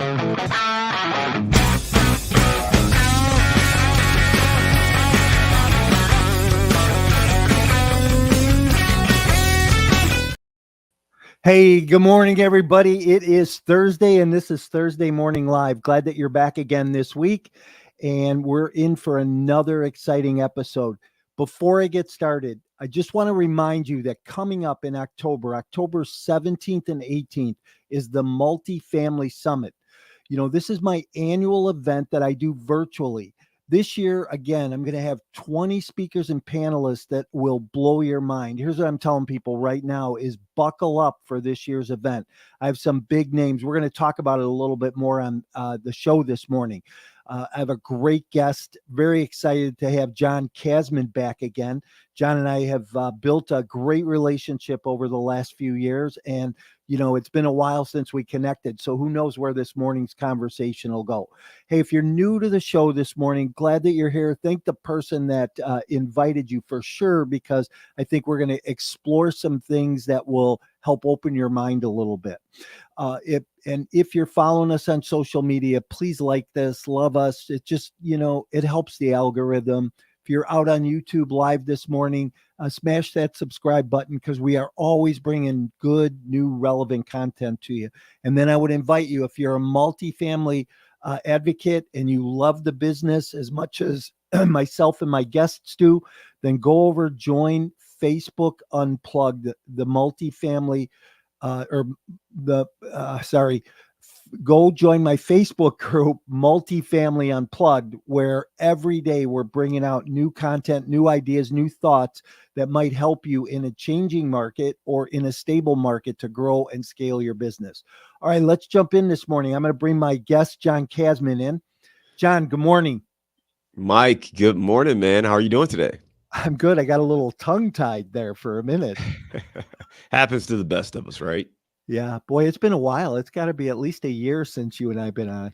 Hey, good morning, everybody. It is Thursday, and this is Thursday Morning Live. Glad that you're back again this week, and we're in for another exciting episode. Before I get started, I just want to remind you that coming up in October 17th and 18th, is the Multifamily Summit. You know, this is my annual event that I do virtually. This year, again, I'm going to have 20 speakers and panelists that will blow your mind. Here's what I'm telling people right now is buckle up for this year's event. I have some big names. We're going to talk about it a little bit more on the show this morning. I have a great guest. Very excited to have John Casmon back again. John and I have built a great relationship over the last few years, and you know, it's been a while since we connected, so who knows where this morning's conversation will go. Hey, if you're new to the show this morning, glad that you're here. Thank the person that invited you for sure, because I think we're going to explore some things that will help open your mind a little bit. If you're following us on social media, please like this, love us. It just, you know, it helps the algorithm. If you're out on YouTube live this morning, smash that subscribe button, because we are always bringing good, new, relevant content to you. And then I would invite you, if you're a multifamily advocate and you love the business as much as myself and my guests do, then go over, join Facebook Unplugged, the multifamily go join my Facebook group, Multifamily Unplugged, where every day we're bringing out new content, new ideas, new thoughts that might help you in a changing market or in a stable market to grow and scale your business. All right, let's jump in this morning. I'm going to bring my guest, John Casmon, in. John, good morning. Mike, good morning, man. How are you doing today? I'm good. I got a little tongue-tied there for a minute. Happens to the best of us, right? Yeah, boy, it's been a while. It's got to be at least a year since you and I have been on.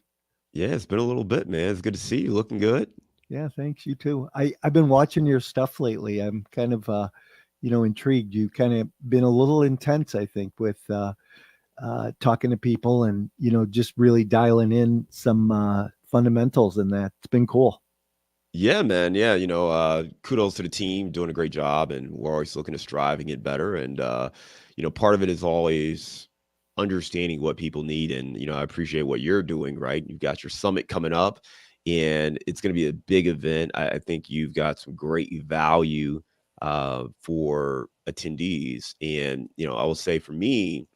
Yeah, it's been a little bit, man. It's good to see you. Looking good. Yeah, thanks. You too. I've been watching your stuff lately. I'm kind of, intrigued. You've kind of been a little intense, I think, with talking to people and, you know, just really dialing in some fundamentals in that. It's been cool. Yeah, man. Yeah, kudos to the team doing a great job, and we're always looking to strive and get better. And part of it is always understanding what people need. And I appreciate what you're doing. Right, you've got your summit coming up, and it's going to be a big event. I think you've got some great value for attendees. And I will say for me,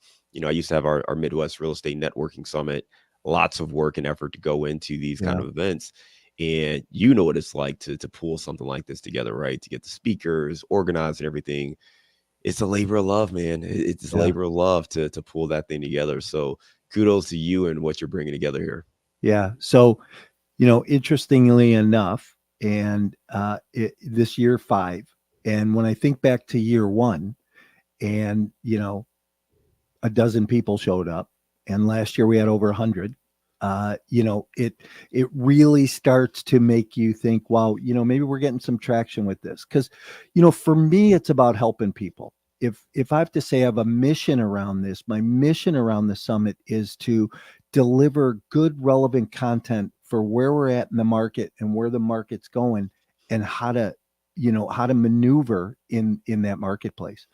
I used to have our Midwest Real Estate Networking Summit. Lots of work and effort to go into these kind of events. And you know what it's like to pull something like this together, right? To get the speakers organized and everything. It's a labor of love, man. It's a labor of love to pull that thing together. So kudos to you and what you're bringing together here. Yeah. So, interestingly enough, and this year 5, and when I think back to year 1, and, a dozen people showed up, and last year we had over 100. It really starts to make you think, wow, maybe we're getting some traction with this. Because, for me, it's about helping people. If I have to say I have a mission around this, my mission around the summit is to deliver good, relevant content for where we're at in the market and where the market's going, and how to maneuver in that marketplace.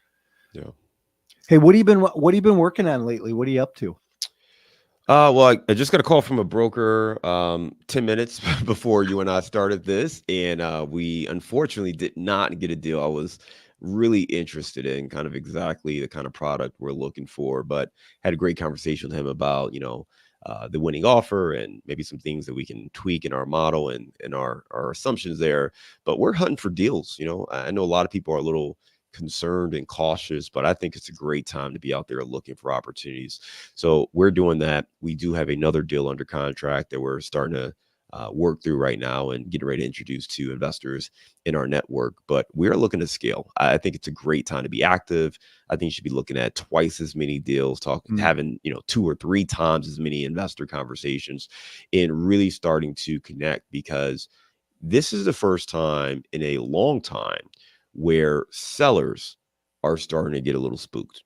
Yeah. Hey, what have you been working on lately? What are you up to? Well, I just got a call from a broker 10 minutes before you and I started this, and we unfortunately did not get a deal. I was really interested in kind of exactly the kind of product we're looking for, but had a great conversation with him about, the winning offer and maybe some things that we can tweak in our model and our assumptions there. But we're hunting for deals. I know a lot of people are a little concerned and cautious, but I think it's a great time to be out there looking for opportunities. So we're doing that. We do have another deal under contract that we're starting to work through right now and getting ready to introduce to investors in our network. But we're looking to scale. I think it's a great time to be active. I think you should be looking at twice as many deals, having 2 or 3 times as many investor conversations, and really starting to connect, because this is the first time in a long time where sellers are starting to get a little spooked.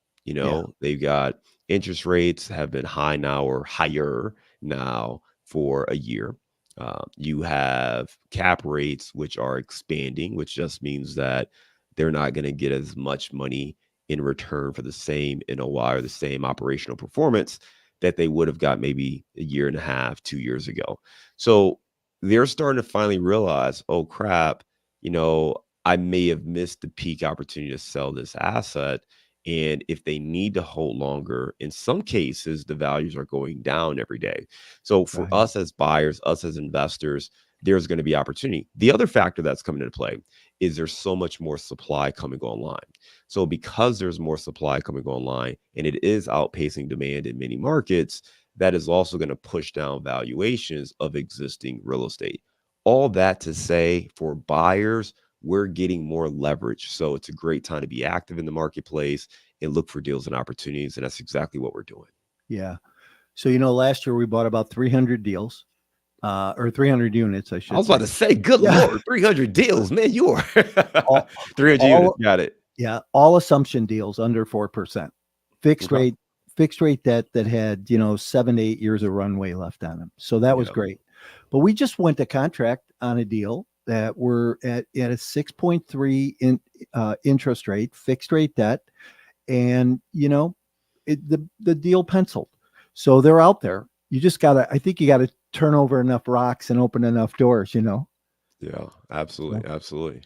They've got interest rates have been high now or higher now for a year. You have cap rates, which are expanding, which just means that they're not going to get as much money in return for the same NOI or the same operational performance that they would have got maybe a year and a half, 2 years ago. So they're starting to finally realize, oh crap, I may have missed the peak opportunity to sell this asset. And if they need to hold longer, in some cases, the values are going down every day. So for Right. us as buyers, us as investors, there's going to be opportunity. The other factor that's coming into play is there's so much more supply coming online. So because there's more supply coming online and it is outpacing demand in many markets, that is also going to push down valuations of existing real estate. All that to say, for buyers, we're getting more leverage. So it's a great time to be active in the marketplace and look for deals and opportunities. And that's exactly what we're doing. Yeah. So, last year we bought about 300 deals, or 300 units, I I should was about say. to say, good Yeah. Lord, 300 deals, man, you are All, 300 units. all, Got it. yeah, all assumption deals under 4%, fixed Okay. rate, fixed rate debt that had, 7 to 8 years of runway left on them. So that was Yeah. great. But we just went to contract on a deal that we're at a 6.3 interest rate, fixed rate debt. And, the deal penciled. So they're out there. I think you got to turn over enough rocks and open enough doors. Yeah. So Absolutely. Absolutely.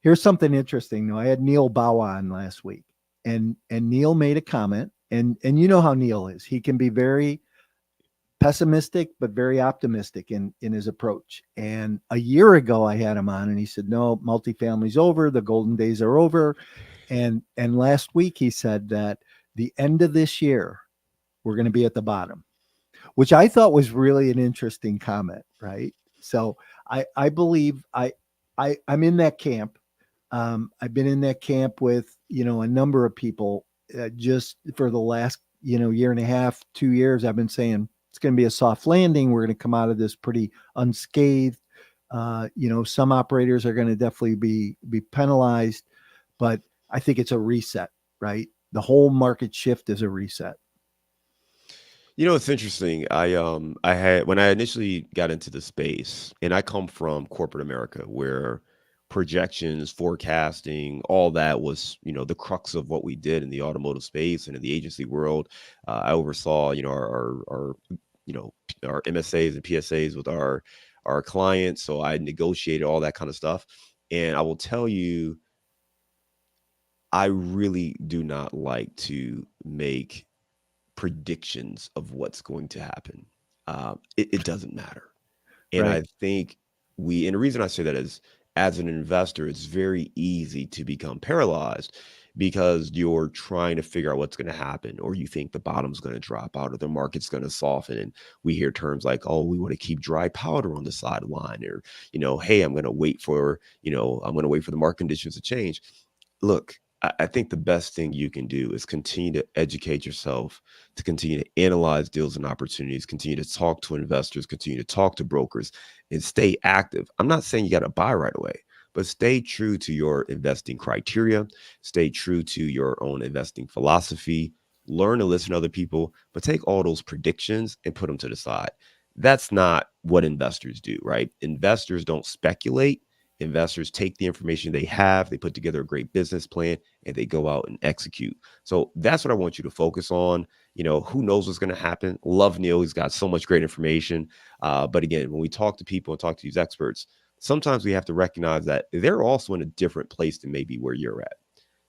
here's something interesting though. I had Neil Bawa on last week, and Neil made a comment, and you know how Neil is. He can be very pessimistic but very optimistic in his approach. And a year ago I had him on and he said, "No, multifamily's over, the golden days are over." And last week he said that the end of this year we're going to be at the bottom, which I thought was really an interesting comment, right? So I believe I'm in that camp. I've been in that camp with a number of people, just for the last year and a half, 2 years. I've been saying it's going to be a soft landing. We're going to come out of this pretty unscathed. Some operators are going to definitely be penalized, but I think it's a reset, right? The whole market shift is a reset. It's interesting. I had when I initially got into the space, and I come from corporate America where projections, forecasting, all that was, the crux of what we did in the automotive space and in the agency world. I oversaw, you know, our MSAs and PSAs with our clients. So I negotiated all that kind of stuff. And I will tell you, I really do not like to make predictions of what's going to happen. It doesn't matter. And Right. I think and the reason I say that is, as an investor, it's very easy to become paralyzed because you're trying to figure out what's going to happen, or you think the bottom's going to drop out, or the market's going to soften. And we hear terms like, oh, we want to keep dry powder on the sideline, or, hey, I'm going to wait for the market conditions to change. Look, I think the best thing you can do is continue to educate yourself, to continue to analyze deals and opportunities, continue to talk to investors, continue to talk to brokers, and stay active. I'm not saying you got to buy right away, but stay true to your investing criteria, stay true to your own investing philosophy, learn to listen to other people, but take all those predictions and put them to the side. That's not what investors do, right? Investors don't speculate. Investors take the information they have, they put together a great business plan, and they go out and execute. So that's what I want you to focus on. Who knows what's going to happen? Love Neil. He's got so much great information. But again, when we talk to people and talk to these experts, sometimes we have to recognize that they're also in a different place than maybe where you're at.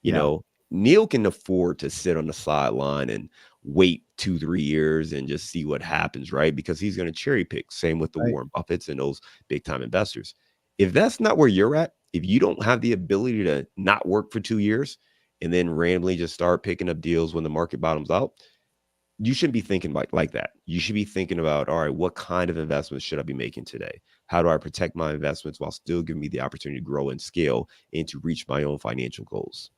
You Yeah. know, Neil can afford to sit on the sideline and wait 2, 3 years and just see what happens, right? Because he's going to cherry pick. Same with the Right. Warren Buffetts and those big time investors. If that's not where you're at, if you don't have the ability to not work for 2 years and then randomly just start picking up deals when the market bottoms out, you shouldn't be thinking like that. You should be thinking about, all right, what kind of investments should I be making today? How do I protect my investments while still giving me the opportunity to grow and scale and to reach my own financial goals?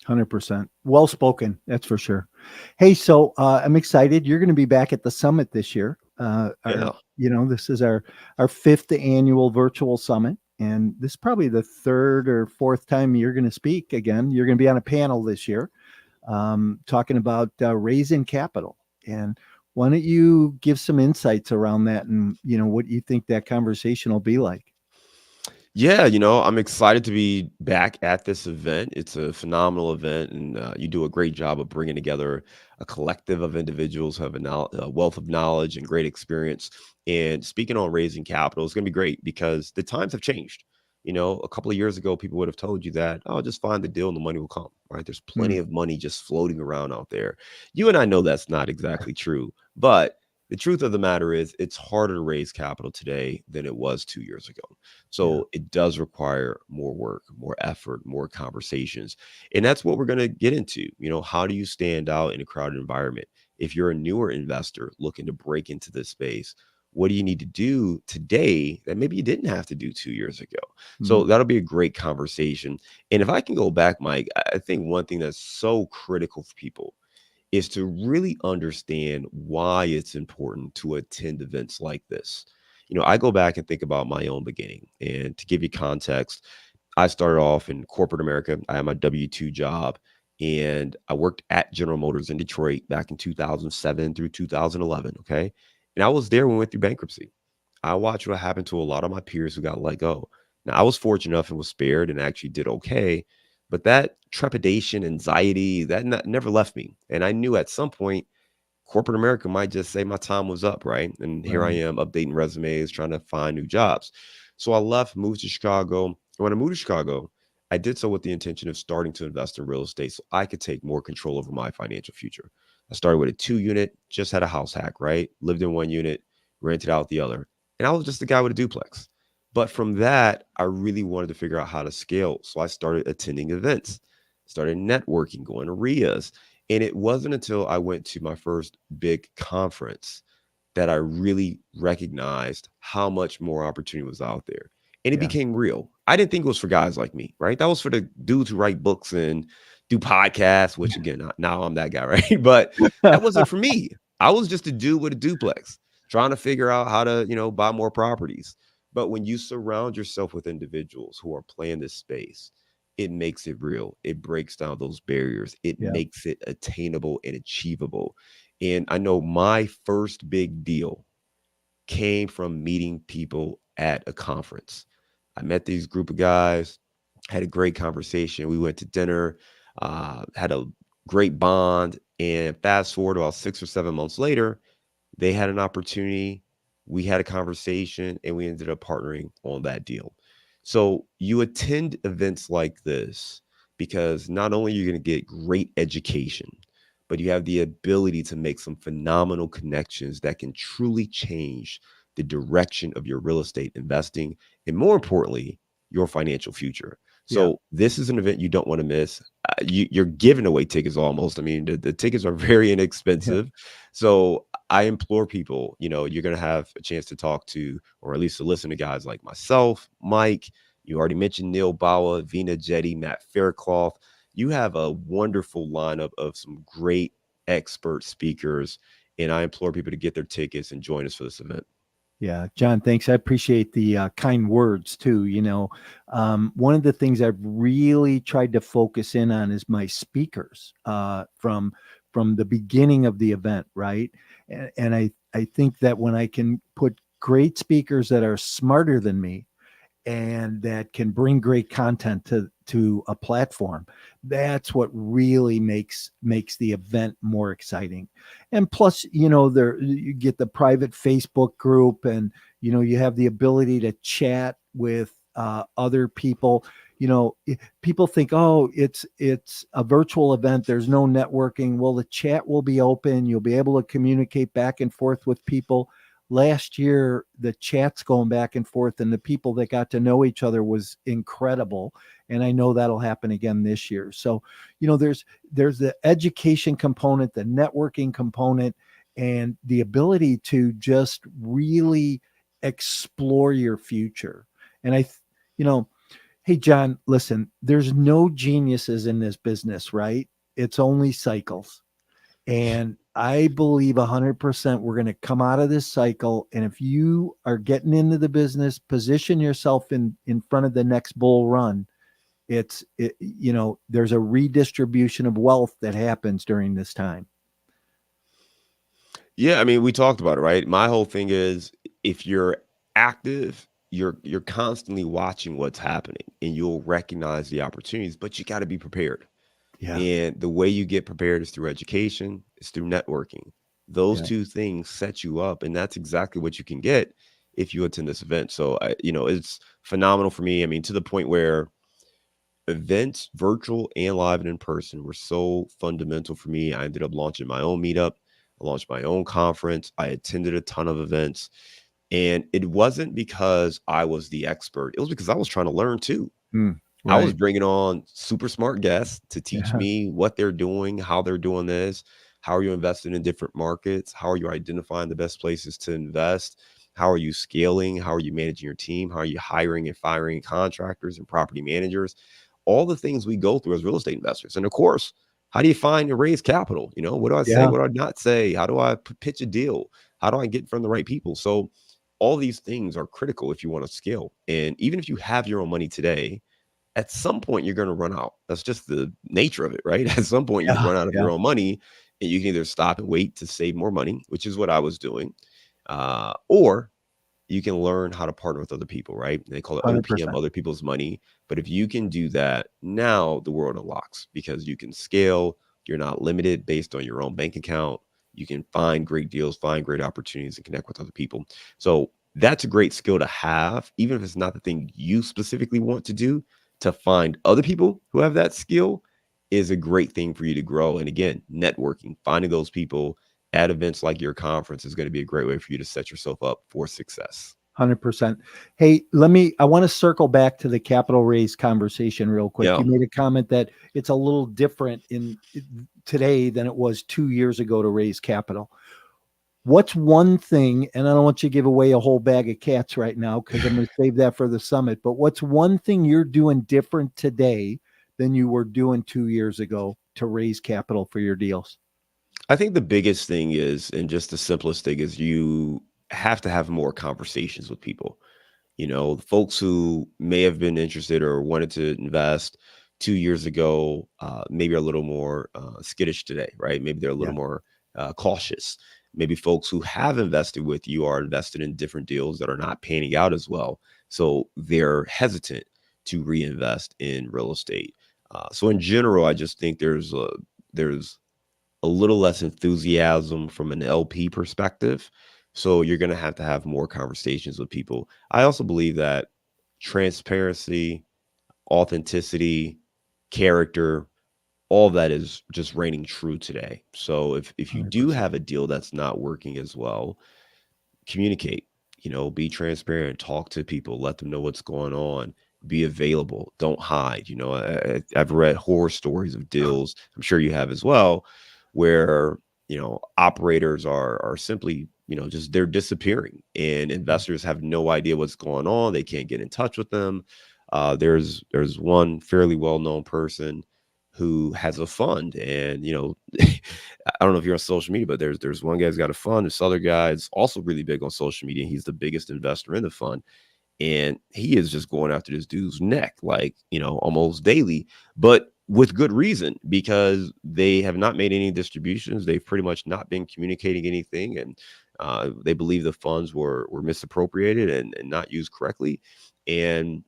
100%. Well spoken. That's for sure. Hey, so I'm excited. You're going to be back at the summit this year. Yeah. This is our fifth annual virtual summit, and this is probably the third or fourth time you're going to speak again. You're going to be on a panel this year, talking about raising capital. And Why don't you give some insights around that and, what you think that conversation will be like? Yeah, I'm excited to be back at this event. It's a phenomenal event, and you do a great job of bringing together a collective of individuals who have a wealth of knowledge and great experience. And speaking on raising capital, it's going to be great because the times have changed. A couple of years ago, people would have told you that, oh, just find the deal and the money will come, right? There's plenty Mm, of money just floating around out there. You and I know that's not exactly true, but the truth of the matter is it's harder to raise capital today than it was 2 years ago. yeah. So it does require more work, more effort, more conversations. And that's what we're going to get into. How do you stand out in a crowded environment? If you're a newer investor looking to break into this space, what do you need to do today that maybe you didn't have to do 2 years ago? So Mhm. that'll be a great conversation. And if I can go back, Mike, I think one thing that's so critical for people is to really understand why it's important to attend events like this. I go back and think about my own beginning. And to give you context, I started off in corporate America. I had my W 2 job and I worked at General Motors in Detroit back in 2007 through 2011. Okay. And I was there when we went through bankruptcy. I watched what happened to a lot of my peers who got let go. Now, I was fortunate enough and was spared and actually did okay. But that trepidation, anxiety, that never left me. And I knew at some point corporate America might just say my time was up, right? And here I Right. am updating resumes, trying to find new jobs. So I left, moved to Chicago. And when I moved to Chicago, I did so with the intention of starting to invest in real estate so I could take more control over my financial future. I started with a 2 unit, just had a house hack, right? Lived in one unit, rented out the other. And I was just a guy with a duplex. But from that, I really wanted to figure out how to scale. So I started attending events, started networking, going to RIAs, and it wasn't until I went to my first big conference that I really recognized how much more opportunity was out there. And it Yeah. became real. I didn't think it was for guys like me, right? That was for the dudes who write books and do podcasts, which again, now I'm that guy, right? But that wasn't for me. I was just a dude with a duplex trying to figure out how to, buy more properties. But when you surround yourself with individuals who are playing this space, it makes it real. It breaks down those barriers. It Yeah. makes it attainable and achievable. And I know my first big deal came from meeting people at a conference. I met these group of guys, had a great conversation. We went to dinner, had a great bond. And fast forward about 6 or 7 months later, they had an opportunity. We had a conversation and we ended up partnering on that deal. So you attend events like this because not only are you going to get great education, but you have the ability to make some phenomenal connections that can truly change the direction of your real estate investing and, more importantly, your financial future. Yeah. So this is an event you don't want to miss. You're giving away tickets almost. I mean, the tickets are very Yeah. inexpensive. So I implore people, you're going to have a chance to talk to, or at least to listen to guys like myself, Mike. You already mentioned Neil Bawa, Vina Jetty, Matt Faircloth. You have a wonderful lineup of some great expert speakers. And I implore people to get their tickets and join us for this event. Yeah, John, thanks. I appreciate the kind words too. One of the things I've really tried to focus in on is my speakers from the beginning of the event, right? And I think that when I can put great speakers that are smarter than me and that can bring great content to a platform, that's what really makes the event more exciting. And plus, there you get the private Facebook group, and you have the ability to chat with other people. People think, oh, it's a virtual event, there's no networking. Well, the chat will be open, you'll be able to communicate back and forth with people. Last year, the chats going back and forth and the people that got to know each other was incredible, and I know that'll happen again this year. So there's the education component, the networking component, and the ability to just really explore your future. And you know hey, John, listen, there's no geniuses in this business, right? It's only cycles. And I believe 100% we're going to come out of this cycle. And if you are getting into the business, position yourself in front of the next bull run. There's a redistribution of wealth that happens during this time. Yeah, I mean, we talked about it, right? My whole thing is if you're active, you're constantly watching what's happening and you'll recognize the opportunities, but you got to be prepared. Yeah. And the way you get prepared is through education, is through networking. Those Yeah. two things set you up, and that's exactly what you can get if you attend this event. So, it's phenomenal for me. I mean, to the point where events, virtual and live and in person, were so fundamental for me. I ended up launching my own meetup. I launched my own conference. I attended a ton of events. And it wasn't because I was the expert, it was because I was trying to learn too. Mm, I was right. bringing on super smart guests to teach Yeah. me what they're doing, how they're doing this. How are you investing in different markets? How are you identifying the best places to invest? How are you scaling? How are you managing your team? How are you hiring and firing contractors and property managers? All the things we go through as real estate investors. And of course, how do you find and raise capital? What do I say? Yeah. What do I not say? How do I pitch a deal? How do I get in front of the right people? So, all these things are critical if you want to scale. And even if you have your own money today, at some point you're going to run out. That's just the nature of it, right? At some point you Yeah. run out of Yeah. your own money and you can either stop and wait to save more money, which is what I was doing, or you can learn how to partner with other people, right? They call it OPM, 100%. other people's money. But if you can do that, now the world unlocks because you can scale. You're not limited based on your own bank account. You can find great deals, find great opportunities, and connect with other people. So that's a great skill to have, even if it's not the thing you specifically want to do. To find other people who have that skill is a great thing for you to grow. And again, networking, finding those people at events like your conference is going to be a great way for you to set yourself up for success. 100%. Hey, I want to circle back to the capital raise conversation real quick. Yeah. You made a comment that it's a little different today than it was 2 years ago to raise capital. What's one thing, and I don't want you to give away a whole bag of cats right now because I'm going to save that for the summit, but what's one thing you're doing different today than you were doing 2 years ago to raise capital for your deals? I think the biggest thing is, and just the simplest thing is, you have to have more conversations with people. The folks who may have been interested or wanted to invest 2 years ago, maybe are a little more skittish today, right? Maybe they're a Yeah. little more cautious. Maybe folks who have invested with you are invested in different deals that are not panning out as well. So they're hesitant to reinvest in real estate. So in general, I just think there's a little less enthusiasm from an LP perspective. So you're going to have more conversations with people. I also believe that transparency, authenticity, character, all of that is just reigning true today. So if you do 100%. have a deal that's not working as well, communicate, be transparent, talk to people, let them know what's going on, be available, don't hide. I've read horror stories of deals, I'm sure you have as well, where operators are simply, just they're disappearing and investors have no idea what's going on. They can't get in touch with them. There's one fairly well-known person who has a fund, and I don't know if you're on social media, but there's one guy's got a fund. This other guy is also really big on social media. He's the biggest investor in the fund, and he is just going after this dude's neck, like almost daily, but with good reason, because they have not made any distributions. They've pretty much not been communicating anything, and they believe the funds were misappropriated and not used correctly, and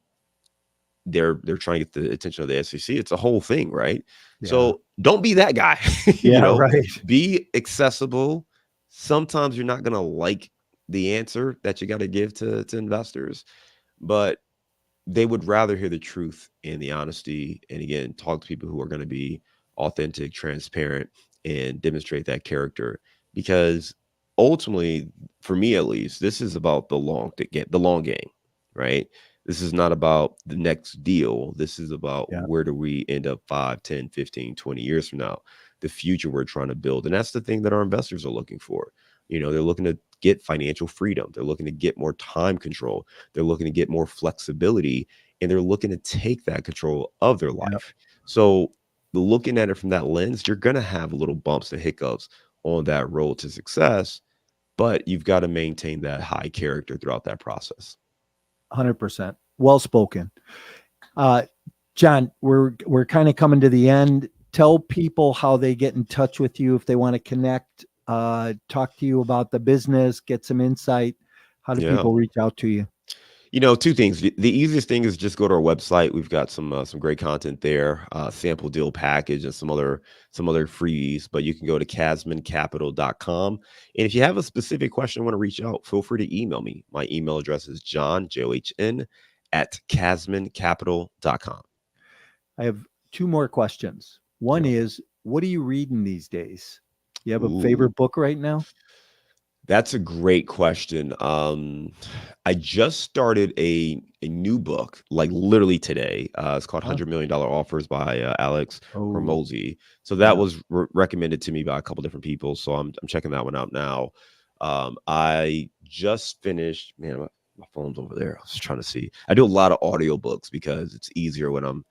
they're trying to get the attention of the SEC. It's a whole thing, right? Yeah. So don't be that guy. you Yeah. know, Right. be accessible. Sometimes you're not gonna like the answer that you got to give to investors, but they would rather hear the truth and the honesty. And again, talk to people who are going to be authentic, transparent, and demonstrate that character. Because ultimately, for me at least, this is about the long game, right? This is not about the next deal. This is about Yeah. where do we end up 5, 10, 15, 20 years from now, the future we're trying to build. And that's the thing that our investors are looking for. They're looking to get financial freedom. They're looking to get more time control. They're looking to get more flexibility, and they're looking to take that control of their Yeah. life. So, looking at it from that lens, you're going to have little bumps and hiccups on that road to success, but you've got to maintain that high character throughout that process. 100%. Well spoken. Uh, John, we're kind of coming to the end. Tell people how they get in touch with you if they want to connect. talk to you about the business, get some insight? How do Yeah. people reach out to you? Two things. The easiest thing is just go to our website. We've got some great content there, sample deal package and some other freebies. But you can go to casmoncapital.com. And if you have a specific question, want to reach out, feel free to email me. My email address is john at casmoncapital.com. I have two more questions. One Yeah. is, what are you reading these days? You have a Ooh. favorite book right now? That's a great question. I just started a new book, like literally today. It's called Huh? $100 Million Offers by Alex Oh, Hormozy. So that yeah. was recommended to me by a couple different people. So I'm checking that one out now. I just finished. Man, my phone's over there. I was trying to see. I do a lot of audiobooks because it's easier when I'm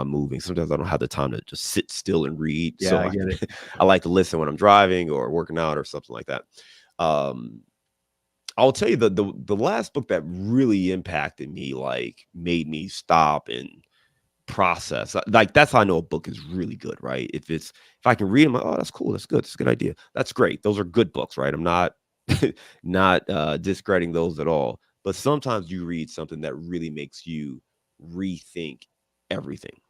moving. Sometimes I don't have the time to just sit still and read. Yeah, So I I get it. I like to listen when I'm driving or working out or something like that. Um, I'll tell you the last book that really impacted me, like made me stop and process. Like that's how I know a book is really good, right? If I can read them, oh, that's cool, that's good, that's a good idea, that's great. Those are good books, right? I'm not not discrediting those at all. But sometimes you read something that really makes you rethink everything.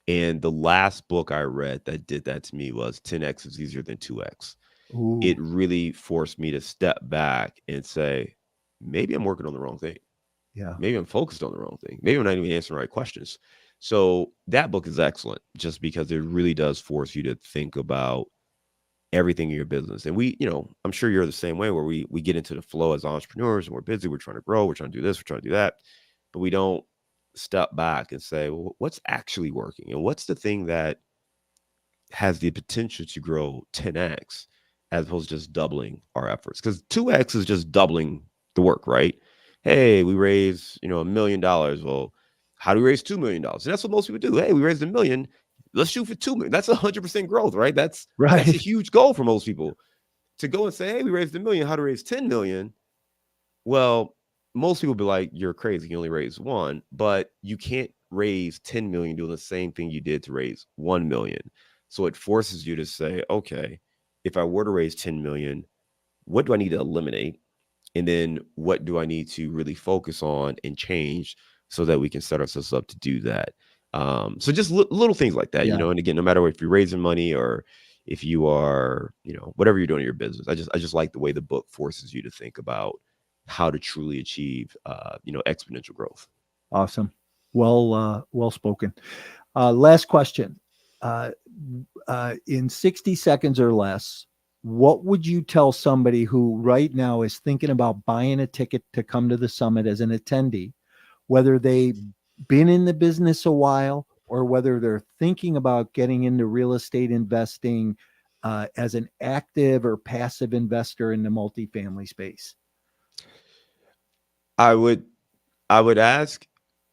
And the last book I read that did that to me was 10x is easier than 2x. Ooh, It really forced me to step back and say, maybe I'm working on the wrong thing. yeah. Maybe I'm focused on the wrong thing. Maybe I'm not even answering the right questions. So that book is excellent just because it really does force you to think about everything in your business. And I'm sure you're the same way where we get into the flow as entrepreneurs and we're busy, we're trying to grow, we're trying to do this, we're trying to do that, but we don't step back and say, well, what's actually working and what's the thing that has the potential to grow 10x as opposed to just doubling our efforts. Because 2x is just doubling the work, right? Hey, we raise, $1 million. Well, how do we raise $2 million? And that's what most people do. Hey, we raised 1 million. Let's shoot for 2 million. That's 100% growth, right? That's a Right. huge goal for most people. To go and say, hey, we raised 1 million, how to raise 10 million? Well, most people be like, you're crazy. You only raise one, but you can't raise 10 million doing the same thing you did to raise 1 million. So it forces you to say, okay, if I were to raise 10 million, what do I need to eliminate? And then what do I need to really focus on and change so that we can set ourselves up to do that? So just little things like that, Yeah. and again, no matter if you're raising money or if you are, whatever you're doing in your business, I just like the way the book forces you to think about how to truly achieve, exponential growth. Awesome. Well spoken. Last question. Uh, in 60 seconds or less, what would you tell somebody who right now is thinking about buying a ticket to come to the summit as an attendee, whether they've been in the business a while or whether they're thinking about getting into real estate investing as an active or passive investor in the multifamily space? I would I would ask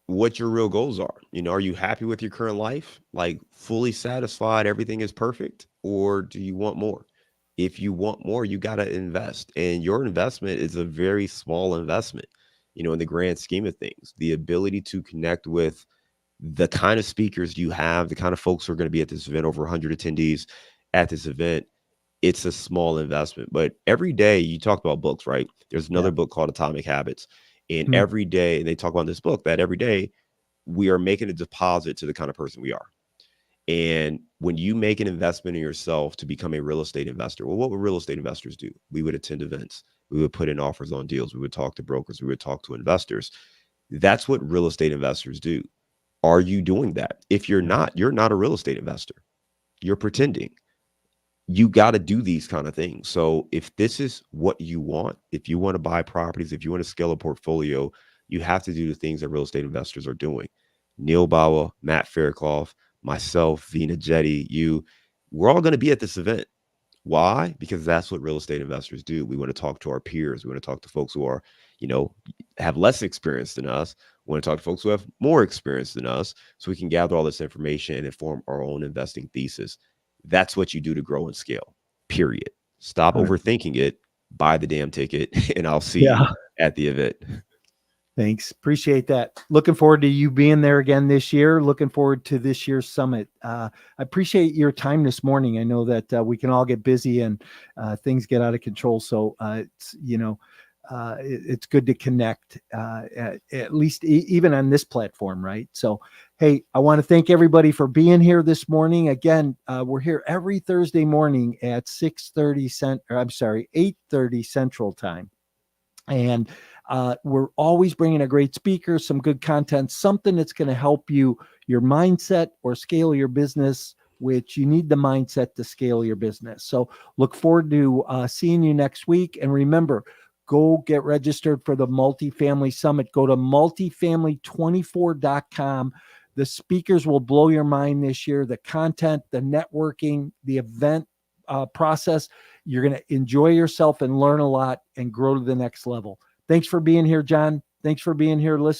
what your real goals are. Are you happy with your current life? Like fully satisfied, everything is perfect? Or do you want more? If you want more, you got to invest. And your investment is a very small investment, in the grand scheme of things. The ability to connect with the kind of speakers you have, the kind of folks who are going to be at this event, over 100 attendees at this event, it's a small investment. But every day, you talked about books, right? There's Yeah. another book called Atomic Habits. And Hmm. every day, and they talk about in this book that every day we are making a deposit to the kind of person we are. And when you make an investment in yourself to become a real estate investor, well, what would real estate investors do? We would attend events. We would put in offers on deals. We would talk to brokers. We would talk to investors. That's what real estate investors do. Are you doing that? If you're Yes. not, you're not a real estate investor. You're pretending. You got to do these kind of things. So if this is what you want, if you want to buy properties, if you want to scale a portfolio, you have to do the things that real estate investors are doing. Neil Bawa, Matt Fairclough, myself, Vina Jetty, we're all going to be at this event. Why? Because that's what real estate investors do. We want to talk to our peers. We want to talk to folks who are, you know, have less experience than us. We want to talk to folks who have more experience than us so we can gather all this information and inform our own investing thesis. That's what you do to grow and scale, period. Stop 100. overthinking it, buy the damn ticket, and I'll see Yeah. you at the event. Thanks. Appreciate that. Looking forward to you being there again this year. Looking forward to this year's summit. I appreciate your time this morning. I know that we can all get busy and things get out of control. So it's good to connect, at least even on this platform, right? So, hey, I want to thank everybody for being here this morning. Again, we're here every Thursday morning at 8:30 Central Time. And we're always bringing a great speaker, some good content, something that's going to help you, your mindset or scale your business, which you need the mindset to scale your business. So look forward to seeing you next week. And remember, go get registered for the Multifamily Summit. Go to multifamily24.com. The speakers will blow your mind this year. The content, the networking, the event process. You're going to enjoy yourself and learn a lot and grow to the next level. Thanks for being here, John. Thanks for being here, listeners.